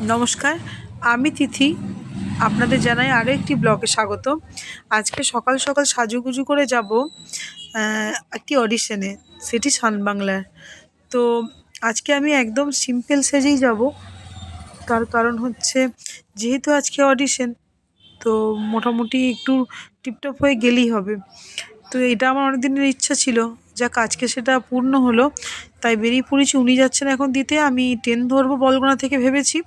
নমস্কার, আমি তিথি। আপনাদের জানাই আরও একটি ব্লগে স্বাগত। আজকে সকাল সকাল সাজুগুজু করে যাব একটি অডিশনে, সেটি শানবাংলার। তো আজকে আমি একদম সিম্পল সেজেই যাব, তার কারণ হচ্ছে যেহেতু আজকে অডিশন, তো মোটামুটি একটু টিপটপ হয়ে গেলেই হবে। তো এটা আমার অনেক দিনের ইচ্ছা ছিল, যাক আজকে সেটা পূর্ণ হলো। তাই বেরিয়ে পড়েছি। উনি যাচ্ছেন এখন দিতে, আমি ট্রেন ধরবো বলগোনা থেকে ভেবেছি।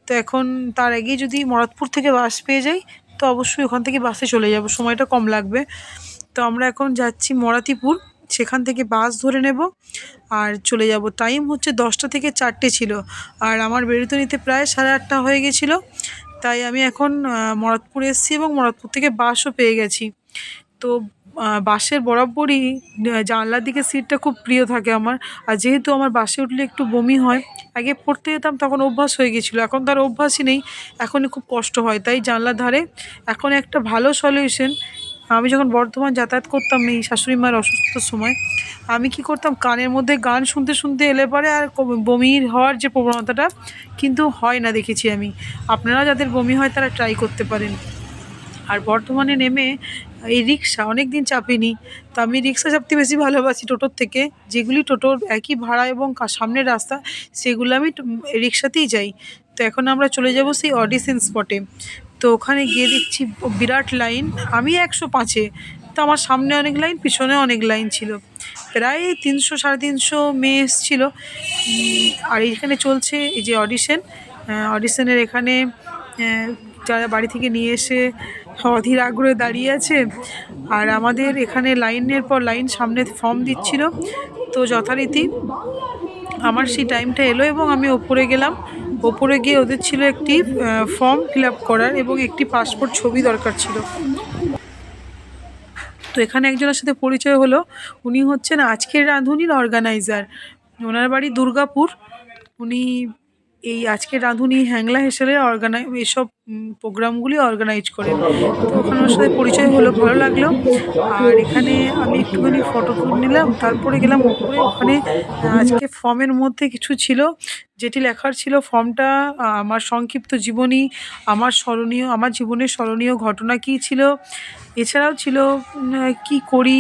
তো এখন তার আগেই যদি মরাদপুর থেকে বাস পেয়ে যাই, তো অবশ্যই ওখান থেকে বাসে চলে যাব, সময়টা কম লাগবে। তো আমরা এখন যাচ্ছি মরাতিপুর, সেখান থেকে বাস ধরে নেব আর চলে যাব। টাইম হচ্ছে 10টা থেকে 4টে ছিল, আর আমার বেরোতে নিতে প্রায় 8:30 হয়ে গেছিলো। তাই আমি এখন মরাদপুর এসেছি এবং মরাদপুর থেকে বাসও পেয়ে গেছি। তো বাসের বরাবরই জানলার দিকে সিটটা খুব প্রিয় থাকে আমার। আর যেহেতু আমার বাসে উঠলে একটু বমি হয়, আগে পড়তে যেতাম তখন অভ্যাস হয়ে গেছিলো, এখন তার অভ্যাসই নেই, এখনই খুব কষ্ট হয়। তাই জানলার ধারে এখন একটা ভালো সলিউশন। আমি যখন বর্ধমান যাতায়াত করতাম এই শাশুড়ি মায়ের অসুস্থতার সময়, আমি কি করতাম, কানের মধ্যে গান শুনতে শুনতে এলে পরে আর বমির হওয়ার যে প্রবণতাটা কিন্তু হয় না, দেখেছি আমি। আপনারা যাদের বমি হয় তারা ট্রাই করতে পারেন। আর বর্ধমানে নেমে এই রিক্সা অনেক দিন চাপিনি, তো আমি রিক্সা চাপতে বেশি ভালোবাসি টোটোর থেকে। যেগুলি টোটোর একই ভাড়া এবং সামনের রাস্তা, সেগুলো আমি রিক্সাতেই যাই। তো এখন আমরা চলে যাব সেই অডিশন স্পটে। তো ওখানে গিয়ে দেখছি বিরাট লাইন। আমি 105-এ, তো আমার সামনে অনেক লাইন, পিছনে অনেক লাইন ছিল। প্রায় 300 350 মেয়ে এসেছিলো। আর এইখানে চলছে এই যে অডিশনের এখানে যারা বাড়ি থেকে নিয়ে এসে অধীর আগ্রহে দাঁড়িয়ে আছে। আর আমাদের এখানে লাইনের পর লাইন সামনে ফর্ম দিচ্ছিল। তো যথারীতি আমার সেই টাইমটা এলো এবং আমি ওপরে গেলাম। ওপরে গিয়ে ওদের ছিল একটি ফর্ম ফিল আপ করার এবং একটি পাসপোর্ট ছবি দরকার ছিল। তো এখানে একজনের সাথে পরিচয় হলো। উনি হচ্ছেন আজকের রাঁধুনির অর্গানাইজার। ওনার বাড়ি দুর্গাপুর। উনি এই আজকের রাঁধুনি হ্যাংলা হেসেলে এসব প্রোগ্রামগুলি অর্গানাইজ করেন। তো ওখানে ওর সাথে পরিচয় হলো, ভালো লাগলো। আর এখানে আমি একটুখানি ফটো তুলে নিলাম, তারপরে গেলাম ওপরে। ওখানে আজকে ফর্মের মধ্যে কিছু ছিল, যেটি লেখার ছিল ফর্মটা আমার সংক্ষিপ্ত জীবনী, আমার জীবনের স্মরণীয় ঘটনা কী ছিল, এছাড়াও ছিল কি করি,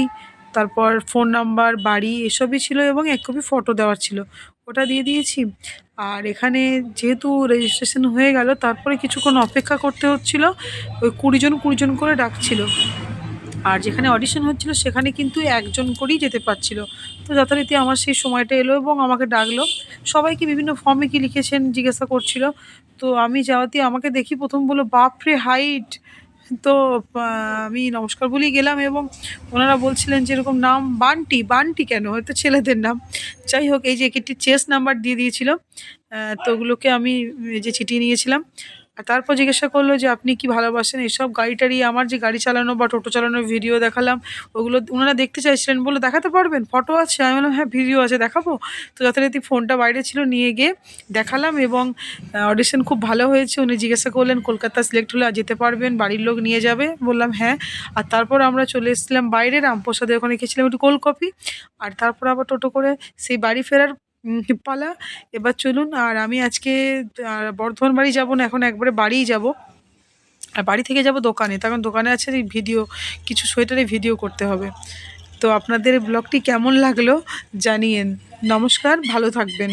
তারপর ফোন নাম্বার, বাড়ি, এসবই ছিল এবং এক কপি ফটো দেওয়ার ছিল, ওটা দিয়ে দিয়েছি। আর এখানে যেহেতু রেজিস্ট্রেশন হয়ে গেল, তারপরে কিছুক্ষণ অপেক্ষা করতে হচ্ছিল। ওই 20 জন করে ডাকছিল। আর যেখানে অডিশন হচ্ছিল সেখানে কিন্তু 1জন করেই যেতে পারছিল। তো যথারীতি আমার সেই সময়টা এলো এবং আমাকে ডাকলো। সবাইকে বিভিন্ন ফর্মে কী লিখেছেন জিজ্ঞাসা করছিল। তো আমি যাওয়াতে আমাকে দেখি প্রথম বলল, বাপরে হাইট! তো আমি নমস্কার বলেই গেলাম এবং ওনারা বলছিলেন যে এরকম নাম বান্টি। বান্টি কেন? হয়তো ছেলেদের নাম। যাই হোক, এই যে একটি চেস্ট নাম্বার দিয়ে দিয়েছিল। তো ওগুলোকে আমি এই যে চিঠিয়ে নিয়েছিলাম। আর তারপর জিজ্ঞাসা করলো যে আপনি কি ভালোবাসেন এসব গাড়ি টাড়ি। আমার যে গাড়ি চালানো বা টোটো চালানোর ভিডিও দেখালাম, ওগুলো ওনারা দেখতে চাইছিলেন। বললো, দেখাতে পারবেন? ফটো আছে? আমি বললাম, হ্যাঁ ভিডিও আছে, দেখাবো। তো যথারীতি ফোনটা বাইরে ছিল, নিয়ে গিয়ে দেখালাম এবং অডিশন খুব ভালো হয়েছে। উনি জিজ্ঞাসা করলেন কলকাতা সিলেক্ট হলে আর যেতে পারবেন, বাড়ির লোক নিয়ে যাবে? বললাম হ্যাঁ। আর তারপর আমরা চলে এসেছিলাম বাইরে রামপ্রসাদে, ওখানে গেছিলাম একটু কোল্ড কফি। আর তারপর আবার টোটো করে সেই বাড়ি ফেরার পালা। এবার চলুন। আর আমি আজকে বর্ধমান বাড়ি যাব না, এখন একবারে বাড়িই যাব। আর বাড়ি থেকে যাব দোকানে, তখন দোকানে আছে এই ভিডিও, কিছু সোয়েটারে ভিডিও করতে হবে। তো আপনাদের ব্লগটি কেমন লাগলো জানিয়েন। নমস্কার, ভালো থাকবেন।